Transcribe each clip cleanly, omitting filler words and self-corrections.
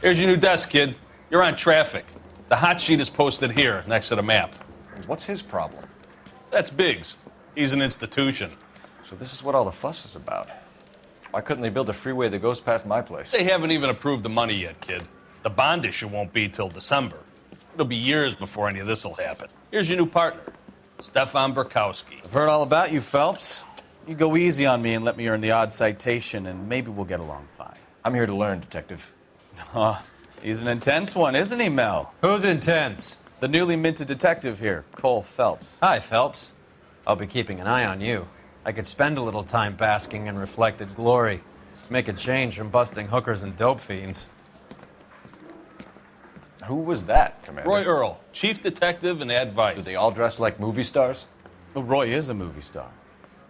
Here's your new desk, kid. You're on traffic. The hot sheet is posted here, next to the map. What's his problem? That's Biggs. He's an institution. So this is what all the fuss is about. Why couldn't they build a freeway that goes past my place? They haven't even approved the money yet, kid. The bond issue won't be till December. It'll be years before any of this will happen. Here's your new partner, Stefan Burkowski. I've heard all about you, Phelps. You go easy on me and let me earn the odd citation, and maybe we'll get along fine. I'm here to learn, Detective. He's an intense one, isn't he, Mel? Who's intense? The newly minted detective here, Cole Phelps. Hi, Phelps. I'll be keeping an eye on you. I could spend a little time basking in reflected glory. Make a change from busting hookers and dope fiends. Who was that, Commander? Roy Earl, chief detective and advice. Do they all dress like movie stars? Well, Roy is a movie star.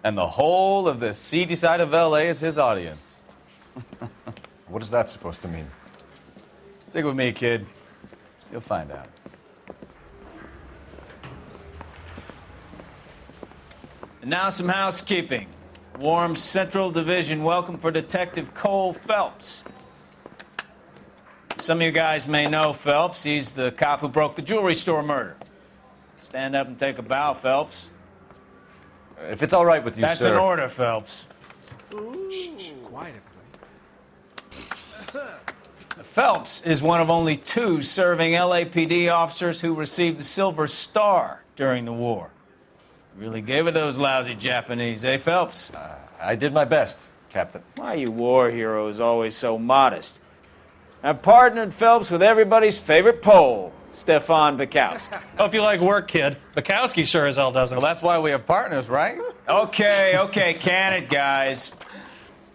And the whole of the seedy side of L.A. is his audience. What is that supposed to mean? Stick with me, kid. You'll find out. And now some housekeeping. Warm Central Division welcome for Detective Cole Phelps. Some of you guys may know Phelps. He's the cop who broke the jewelry store murder. Stand up and take a bow, Phelps. If it's all right with you, That's sir. an order, Phelps. Shh, quiet, everybody. Phelps is one of only 2 serving LAPD officers who received the Silver Star during the war. Really gave it those lousy Japanese, eh, Phelps? I did my best, Captain. Why are you war heroes always so modest? I've partnered Phelps with everybody's favorite Pole, Stefan Burkowski. Hope you like work, kid. Bukowski sure as hell doesn't. Well, that's why we have partners, right? Okay, can it, guys.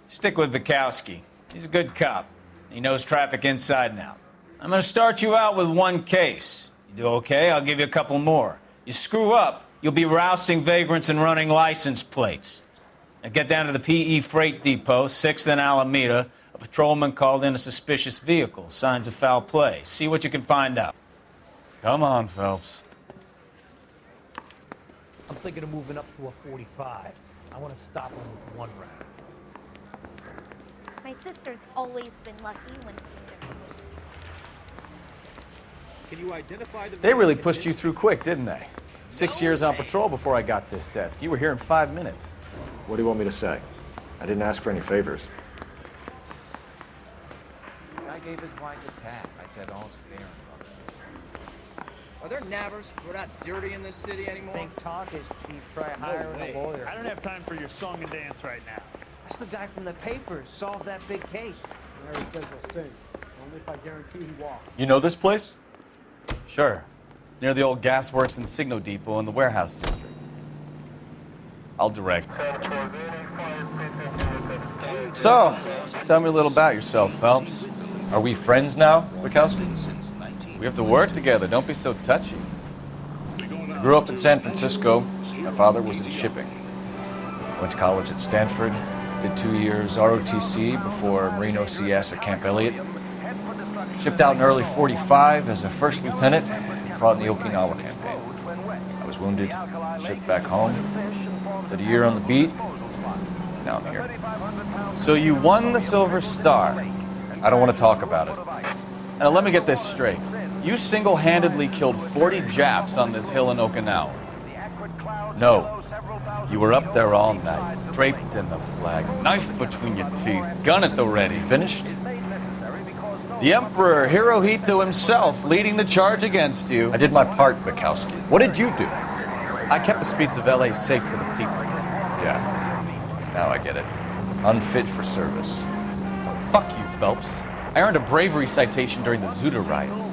Stick with Burkowski. He's a good cop. He knows traffic inside and out. I'm going to start you out with 1 case. You do okay, I'll give you a couple more. You screw up, you'll be rousting vagrants and running license plates. Now get down to the PE Freight Depot, 6th and Alameda. A patrolman called in a suspicious vehicle. Signs of foul play. See what you can find out. Come on, Phelps. I'm thinking of moving up to a 45. I want to stop him with 1 round. My sister's always been lucky when it came to me. Can you identify the... They really pushed you through quick, didn't they? 6 years on patrol before I got this desk. You were here in 5 minutes. What do you want me to say? I didn't ask for any favors. I gave his wife a tap. I said all's fair in love. Are there nabbers? We're not dirty in this city anymore. Think talk is cheap. Try hiring a lawyer. I don't have time for your song and dance right now. That's the guy from the papers. Solved that big case. Larry says he'll sing. Only if I guarantee he walks. You know this place? Sure. Near the old gasworks and Signo Depot in the warehouse district. I'll direct. So, tell me a little about yourself, Phelps. Are we friends now, Burkowski? We have to work together. Don't be so touchy. I grew up in San Francisco. My father was in shipping. Went to college at Stanford. Did 2 years ROTC before Marine CS at Camp Elliott. Shipped out in early '45 as a first lieutenant. Fought in the Okinawa campaign. I was wounded. Shipped back home. Did a year on the beat. Now I'm here. So you won the Silver Star. I don't want to talk about it. Now let me get this straight. You single-handedly killed 40 Japs on this hill in Okinawa. No. You were up there all night, draped in the flag, knife between your teeth, gun at the ready. Finished? The Emperor Hirohito himself leading the charge against you. I did my part, Bukowski. What did you do? I kept the streets of LA safe for the people. Yeah. Now I get it. Unfit for service. Fuck you, Phelps. I earned a bravery citation during the Zuda riots.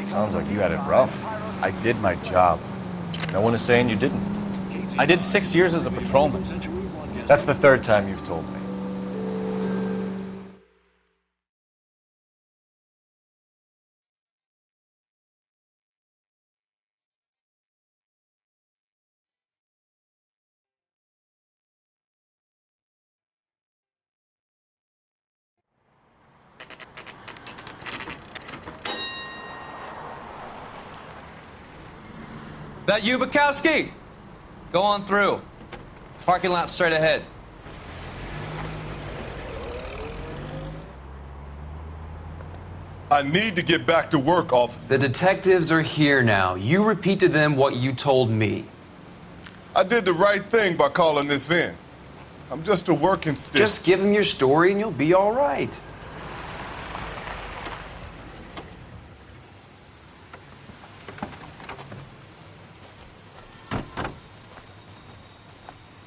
Sounds like you had it rough. I did my job. No one is saying you didn't. I did 6 years as a patrolman. That's the 3rd time you've told me. That you, Bukowski? Go on through. Parking lot straight ahead. I need to get back to work, officer. The detectives are here now. You repeat to them what you told me. I did the right thing by calling this in. I'm just a working stick. Just give them your story and you'll be all right.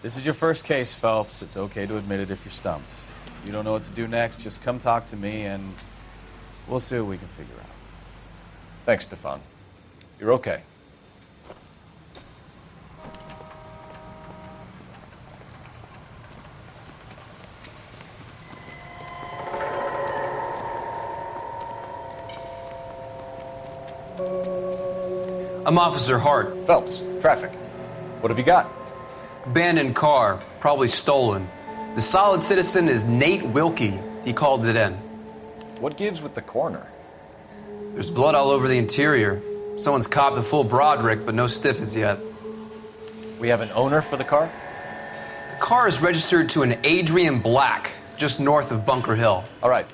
This is your first case, Phelps. It's okay to admit it if you're stumped. If you don't know what to do next, just come talk to me and we'll see what we can figure out. Thanks, Stefan. You're okay. I'm Officer Hart. Phelps, traffic. What have you got? Abandoned car, probably stolen. The solid citizen is Nate Wilkie. He called it in. What gives with the coroner? There's blood all over the interior. Someone's copped a full Broderick, but no stiff as yet. We have an owner for the car? The car is registered to an Adrian Black, just north of Bunker Hill. All right,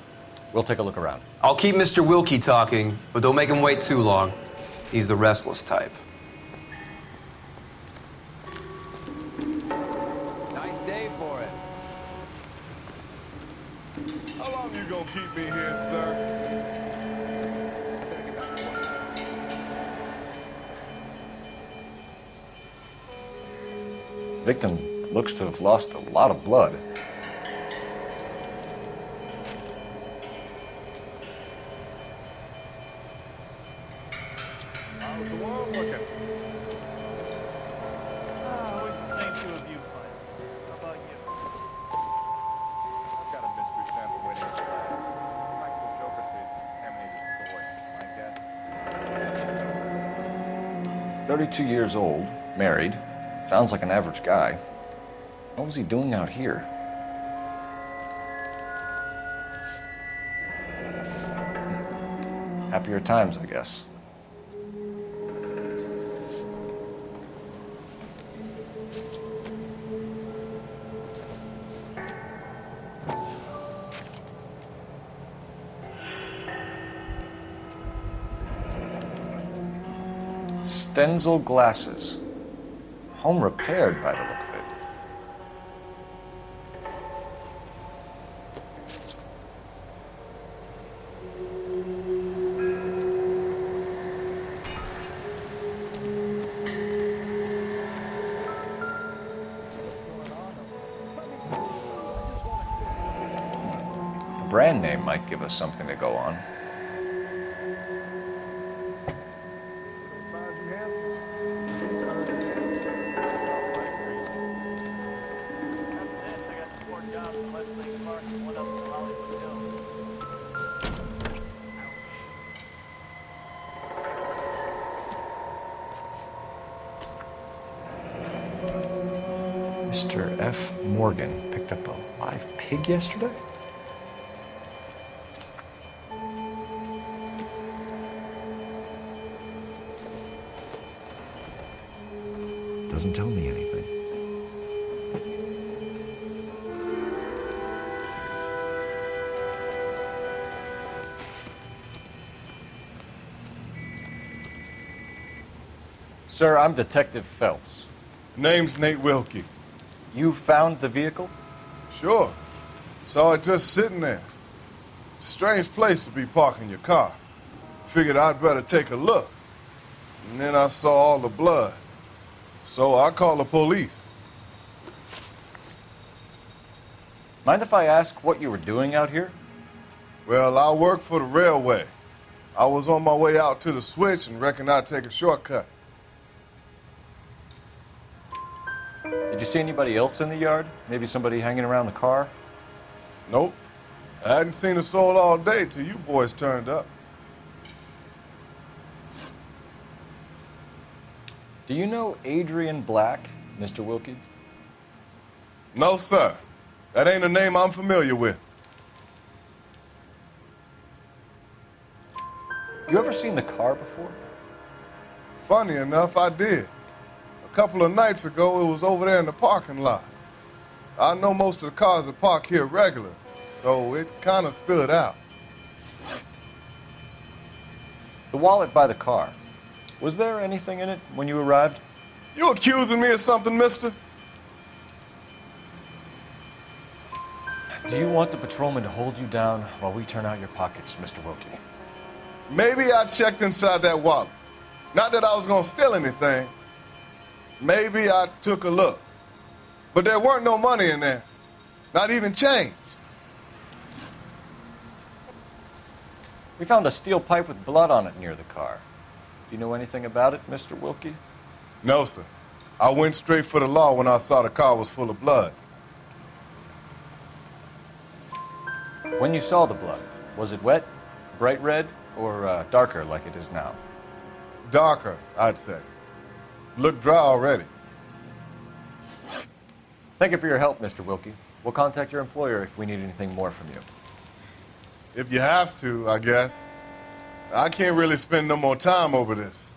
we'll take a look around. I'll keep Mr. Wilkie talking, but don't make him wait too long. He's the restless type. Nice day for it. How long you gonna keep me here, sir? Victim looks to have lost a lot of blood. How's the world looking? Always the same two of you, Mike. How about you? I've got a mystery sample waiting in the lab. Practical Joker says contaminated soy. My guess? 32 years old, married. Sounds like an average guy. What was he doing out here? Happier times, I guess. Stenzel glasses. Home repaired by the look of it. A brand name might give us something to go on. Mr. F. Morgan picked up a live pig yesterday? Doesn't tell me anything. Sir, I'm Detective Phelps. Name's Nate Wilkie. You found the vehicle? Sure. Saw it just sitting there. Strange place to be parking your car. Figured I'd better take a look. And then I saw all the blood. So I called the police. Mind if I ask what you were doing out here? Well, I work for the railway. I was on my way out to the switch and reckoned I'd take a shortcut. Did you see anybody else in the yard? Maybe somebody hanging around the car? Nope. I hadn't seen a soul all day till you boys turned up. Do you know Adrian Black, Mr. Wilkie? No, sir. That ain't a name I'm familiar with. You ever seen the car before? Funny enough, I did. A couple of nights ago, it was over there in the parking lot. I know most of the cars are parked here regular, so it kind of stood out. The wallet by the car. Was there anything in it when you arrived? You accusing me of something, mister? Do you want the patrolman to hold you down while we turn out your pockets, Mr. Wilkie? Maybe I checked inside that wallet. Not that I was gonna steal anything. Maybe I took a look. But there weren't no money in there. Not even change. We found a steel pipe with blood on it near the car. Do you know anything about it, Mr. Wilkie? No, sir. I went straight for the law when I saw the car was full of blood. When you saw the blood, was it wet, bright red, or darker like it is now? Darker, I'd say. Looked dry already. Thank you for your help, Mr. Wilkie. We'll contact your employer if we need anything more from you. If you have to, I guess. I can't really spend no more time over this.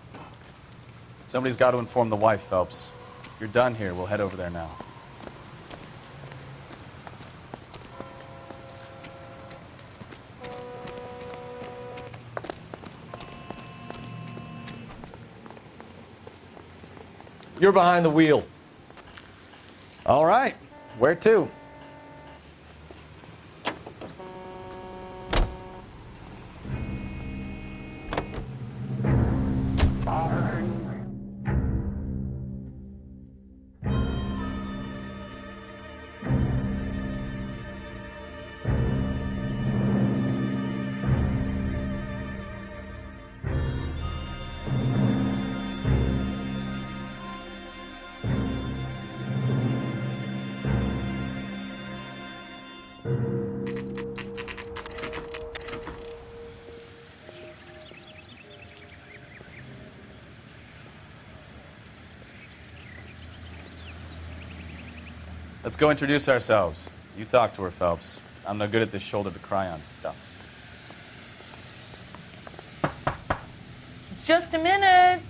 Somebody's got to inform the wife, Phelps. If you're done here, we'll head over there now. You're behind the wheel. All right. Where to? Let's go introduce ourselves. You talk to her, Phelps. I'm no good at this shoulder to cry on stuff. Just a minute.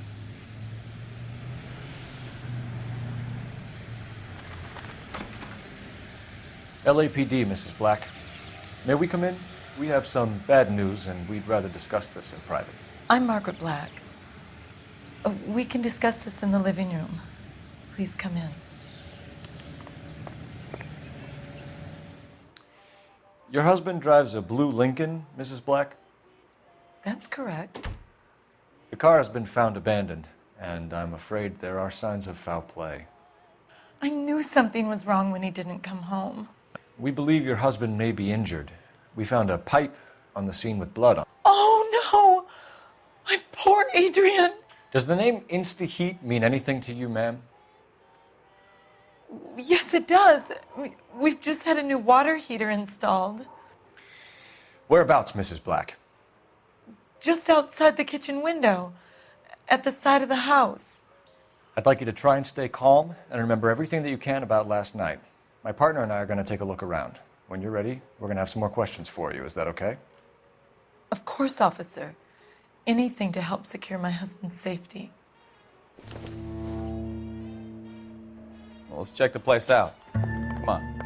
LAPD, Mrs. Black. May we come in? We have some bad news, and we'd rather discuss this in private. I'm Margaret Black. We can discuss this in the living room. Please come in. Your husband drives a blue Lincoln, Mrs. Black? That's correct. The car has been found abandoned, and I'm afraid there are signs of foul play. I knew something was wrong when he didn't come home. We believe your husband may be injured. We found a pipe on the scene with blood on it. Oh, no! My poor Adrian! Does the name Insta-Heat mean anything to you, ma'am? Yes, it does. We've just had a new water heater installed. Whereabouts, Mrs. Black? Just outside the kitchen window, at the side of the house. I'd like you to try and stay calm and remember everything that you can about last night. My partner and I are going to take a look around. When you're ready, we're going to have some more questions for you. Is that okay? Of course, officer. Anything to help secure my husband's safety. Well, let's check the place out. Come on.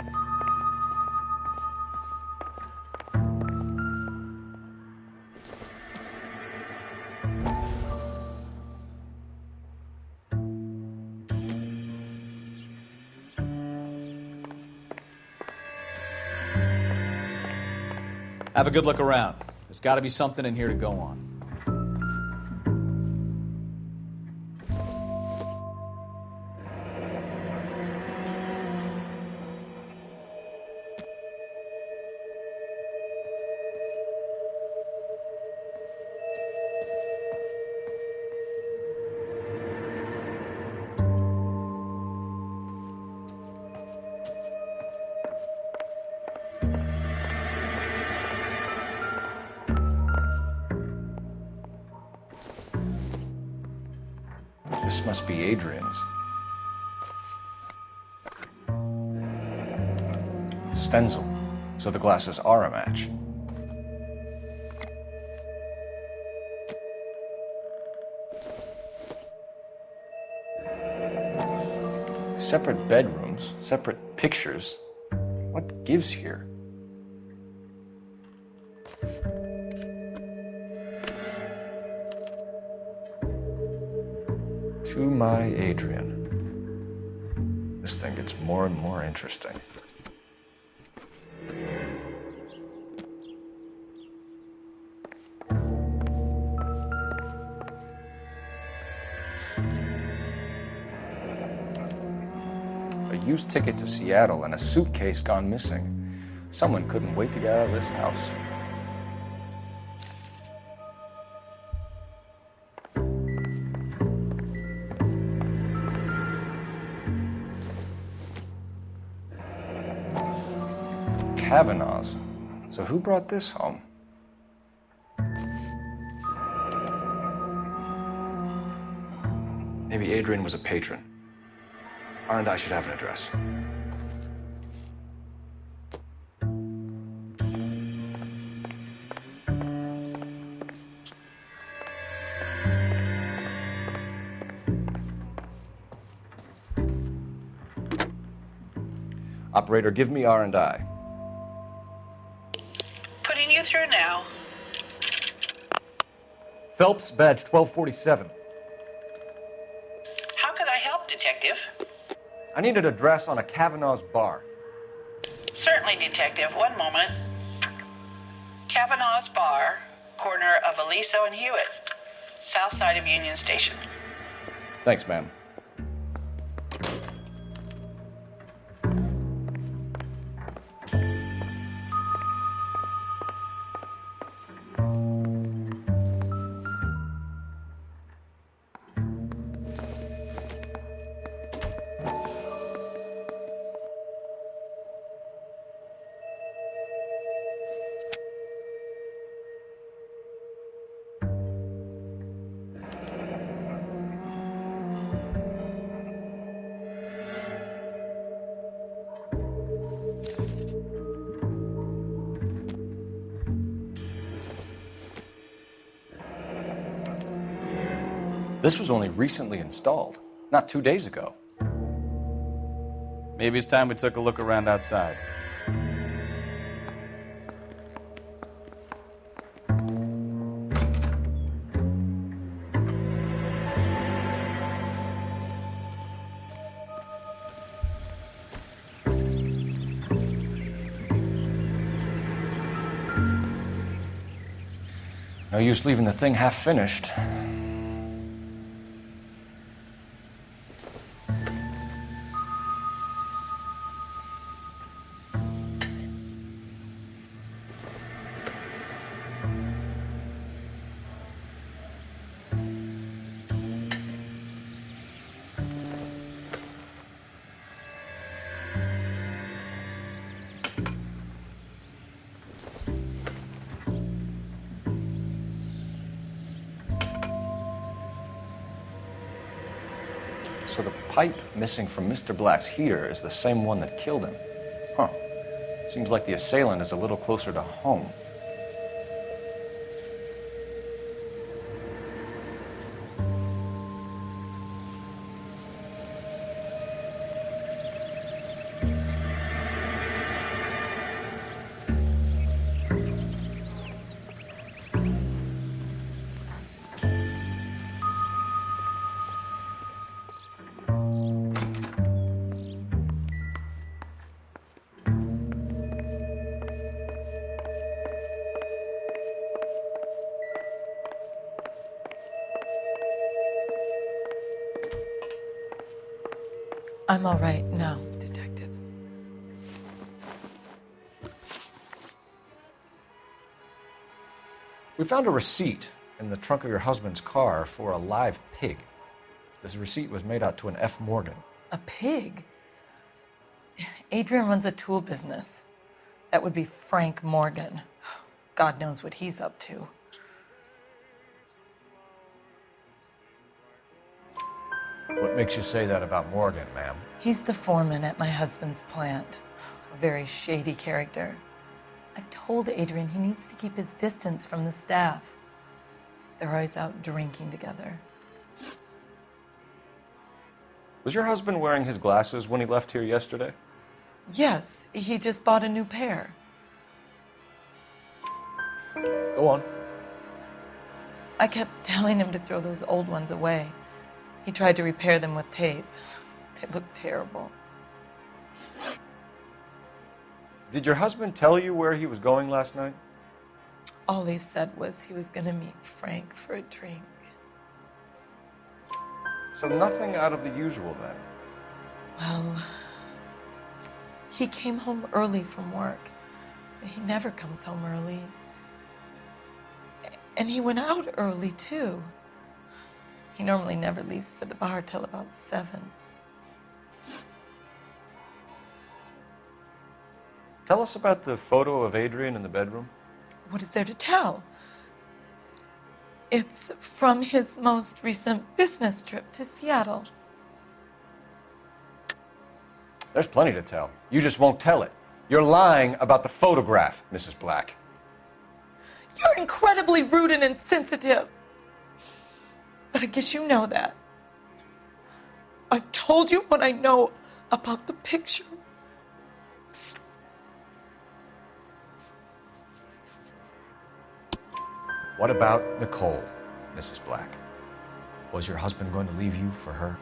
Have a good look around. There's got to be something in here to go on. This must be Adrian's. Stenzel. So the glasses are a match. Separate bedrooms, separate pictures. What gives here? To my Adrian. This thing gets more and more interesting. A used ticket to Seattle and a suitcase gone missing. Someone couldn't wait to get out of this house. Kavanaugh's. So who brought this home? Maybe Adrian was a patron. R&I should have an address. Operator, give me R&I. Putting you through now. Phelps, badge 1247. How could I help, Detective? I need an address on a Kavanaugh's bar. Certainly, Detective. One moment. Kavanaugh's Bar, corner of Aliso and Hewitt, south side of Union Station. Thanks, ma'am. This was only recently installed, not 2 days ago. Maybe it's time we took a look around outside. No use leaving the thing half finished. So the pipe missing from Mr. Black's heater is the same one that killed him. Huh. Seems like the assailant is a little closer to home. I'm all right now, detectives. We found a receipt in the trunk of your husband's car for a live pig. This receipt was made out to an F. Morgan. A pig? Adrian runs a tool business. That would be Frank Morgan. God knows what he's up to. What makes you say that about Morgan, ma'am? He's the foreman at my husband's plant. A very shady character. I've told Adrian he needs to keep his distance from the staff. They're always out drinking together. Was your husband wearing his glasses when he left here yesterday? Yes, he just bought a new pair. Go on. I kept telling him to throw those old ones away. He tried to repair them with tape. They looked terrible. Did your husband tell you where he was going last night? All he said was he was going to meet Frank for a drink. So nothing out of the usual then? Well, he came home early from work. He never comes home early. And he went out early, too. He normally never leaves for the bar till about 7. Tell us about the photo of Adrian in the bedroom. What is there to tell? It's from his most recent business trip to Seattle. There's plenty to tell. You just won't tell it. You're lying about the photograph, Mrs. Black. You're incredibly rude and insensitive. But I guess you know that. I've told you what I know about the picture. What about Nicole, Mrs. Black? Was your husband going to leave you for her?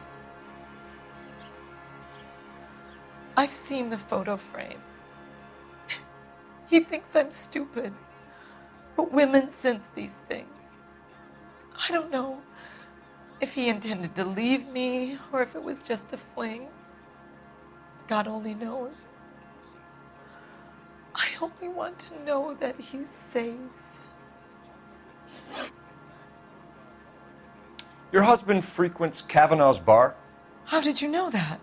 I've seen the photo frame. He thinks I'm stupid. But women sense these things. I don't know if he intended to leave me or if it was just a fling. God only knows. I only want to know that he's safe. Your husband frequents Kavanaugh's bar? How did you know that?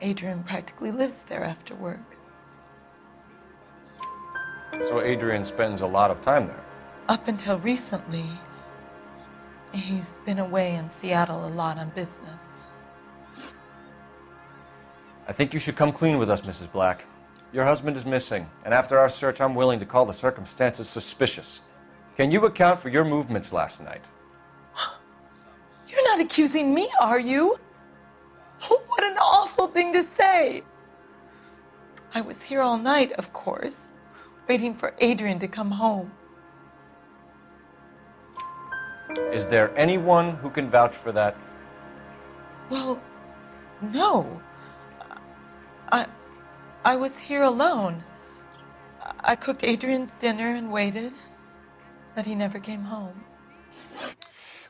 Adrian practically lives there after work. So Adrian spends a lot of time there? Up until recently, he's been away in Seattle a lot on business. I think you should come clean with us, Mrs. Black. Your husband is missing, and after our search, I'm willing to call the circumstances suspicious. Can you account for your movements last night? You're not accusing me, are you? What an awful thing to say. I was here all night, of course, waiting for Adrian to come home. Is there anyone who can vouch for that? Well, no. I was here alone. I cooked Adrian's dinner and waited, but he never came home.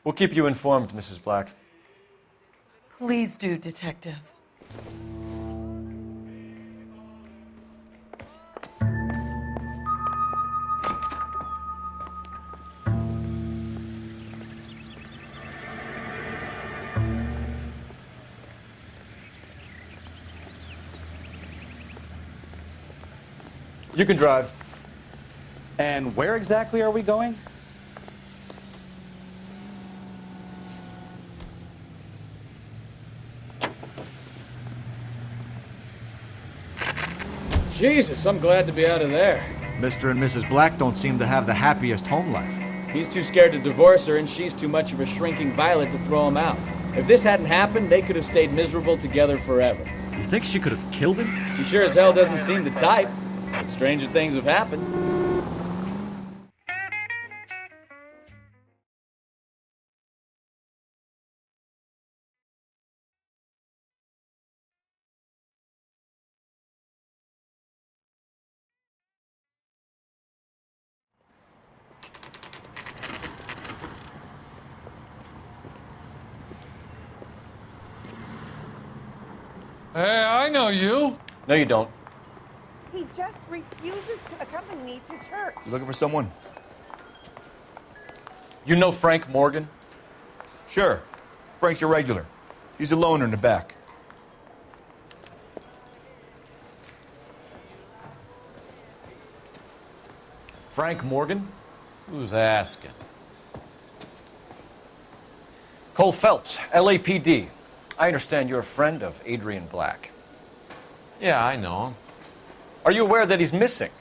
We'll keep you informed, Mrs. Black. Please do, Detective. You can drive. And where exactly are we going? Jesus, I'm glad to be out of there. Mr. and Mrs. Black don't seem to have the happiest home life. He's too scared to divorce her, and she's too much of a shrinking violet to throw him out. If this hadn't happened, they could have stayed miserable together forever. You think she could have killed him? She sure as hell doesn't seem the type. But stranger things have happened. Hey, I know you. No, you don't. He just refuses to accompany me to church. You looking for someone? You know Frank Morgan? Sure. Frank's your regular. He's a loner in the back. Frank Morgan? Who's asking? Cole Phelps, LAPD. I understand you're a friend of Adrian Black. Yeah, I know him. Are you aware that he's missing?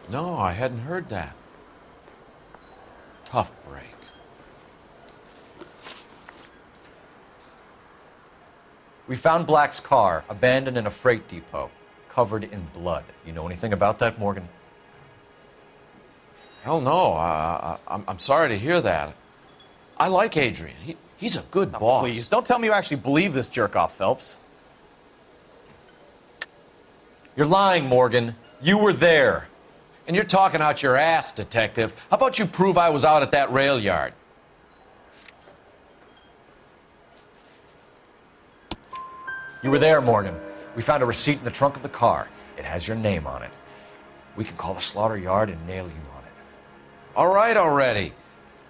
No, I hadn't heard that. Tough break. We found Black's car abandoned in a freight depot, covered in blood. You know anything about that, Morgan? Hell no. I'm sorry to hear that. I like Adrian. He's a good boss. Please, don't tell me you actually believe this jerk-off, Phelps. You're lying, Morgan. You were there. And you're talking out your ass, detective. How about you prove I was out at that rail yard? You were there, Morgan. We found a receipt in the trunk of the car. It has your name on it. We can call the slaughter yard and nail you on it. All right already.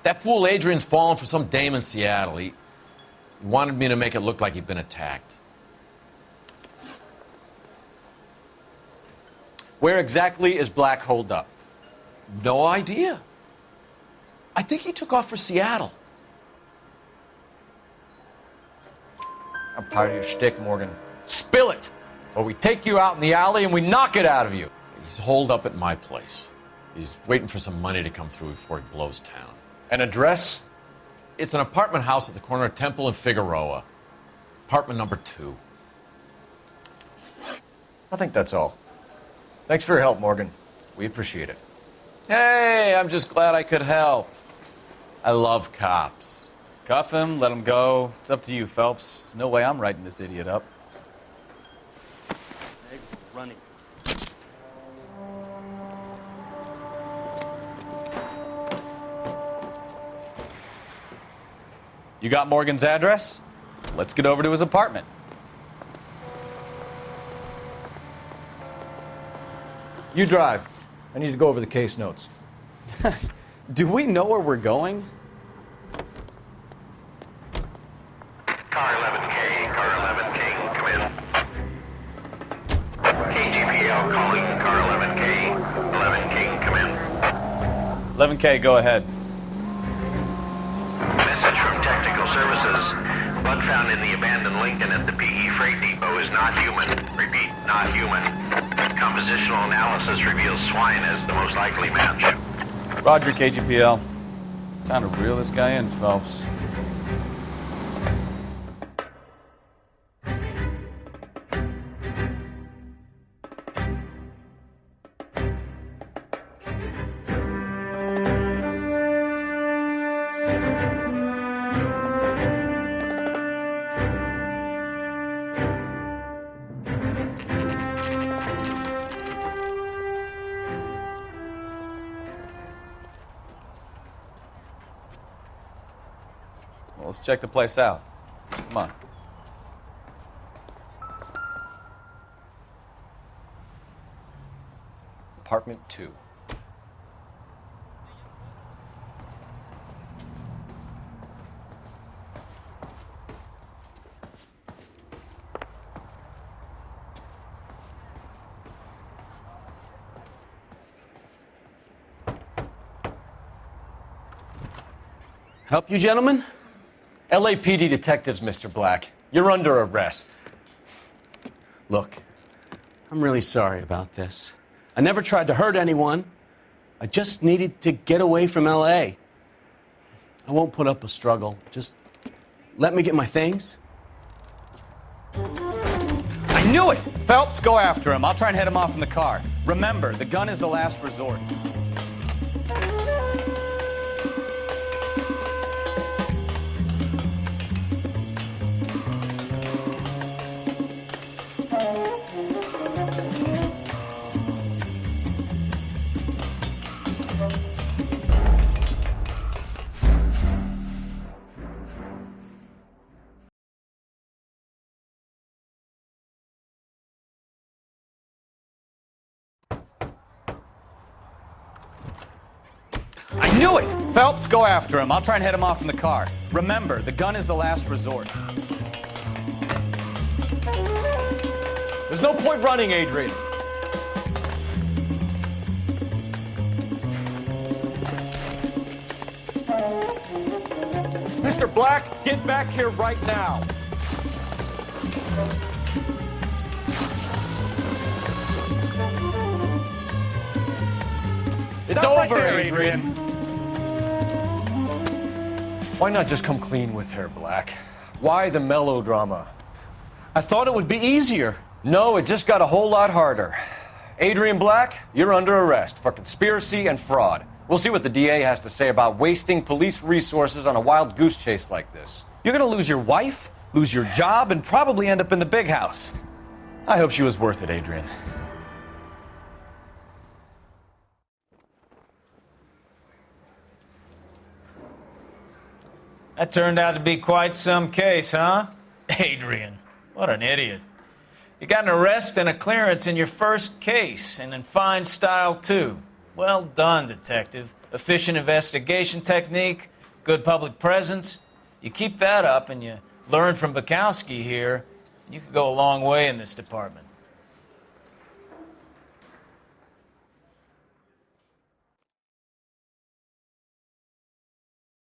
That fool Adrian's fallen for some dame in Seattle. He wanted me to make it look like he'd been attacked. Where exactly is Black holed up? No idea. I think he took off for Seattle. I'm tired of your shtick, Morgan. Spill it, or we take you out in the alley and we knock it out of you. He's holed up at my place. He's waiting for some money to come through before he blows town. An address? It's an apartment house at the corner of Temple and Figueroa. Apartment number 2. I think that's all. Thanks for your help, Morgan. We appreciate it. Hey, I'm just glad I could help. I love cops. Cuff him, let him go. It's up to you, Phelps. There's no way I'm writing this idiot up. Running. You got Morgan's address? Let's get over to his apartment. You drive. I need to go over the case notes. Do we know where we're going? Car 11K, car 11K, come in. KGPL calling car 11K, 11K, come in. 11K, go ahead. Message from Technical Services. Blood found in the abandoned Lincoln at the PE Freight Depot is not human. Repeat, not human. Compositional analysis reveals swine as the most likely match. Roger, KGPL. Time to reel this guy in, Phelps. Well, let's check the place out. Come on. Apartment 2. Help you, gentlemen? LAPD detectives, Mr. Black. You're under arrest. Look, I'm really sorry about this. I never tried to hurt anyone. I just needed to get away from LA. I won't put up a struggle. Just let me get my things. I knew it! Phelps, go after him. I'll try and head him off in the car. Remember, the gun is the last resort. I knew it! Phelps, go after him. I'll try and head him off in the car. Remember, the gun is the last resort. There's no point running, Adrian. Mr. Black, get back here right now. It's over, Adrian. Why not just come clean with her, Black? Why the melodrama? I thought it would be easier. No, it just got a whole lot harder. Adrian Black, you're under arrest for conspiracy and fraud. We'll see what the DA has to say about wasting police resources on a wild goose chase like this. You're gonna lose your wife, lose your job, and probably end up in the big house. I hope she was worth it, Adrian. That turned out to be quite some case, huh? Adrian, what an idiot. You got an arrest and a clearance in your first case, and in fine style, too. Well done, detective. Efficient investigation technique, good public presence. You keep that up and you learn from Bukowski here, you could go a long way in this department.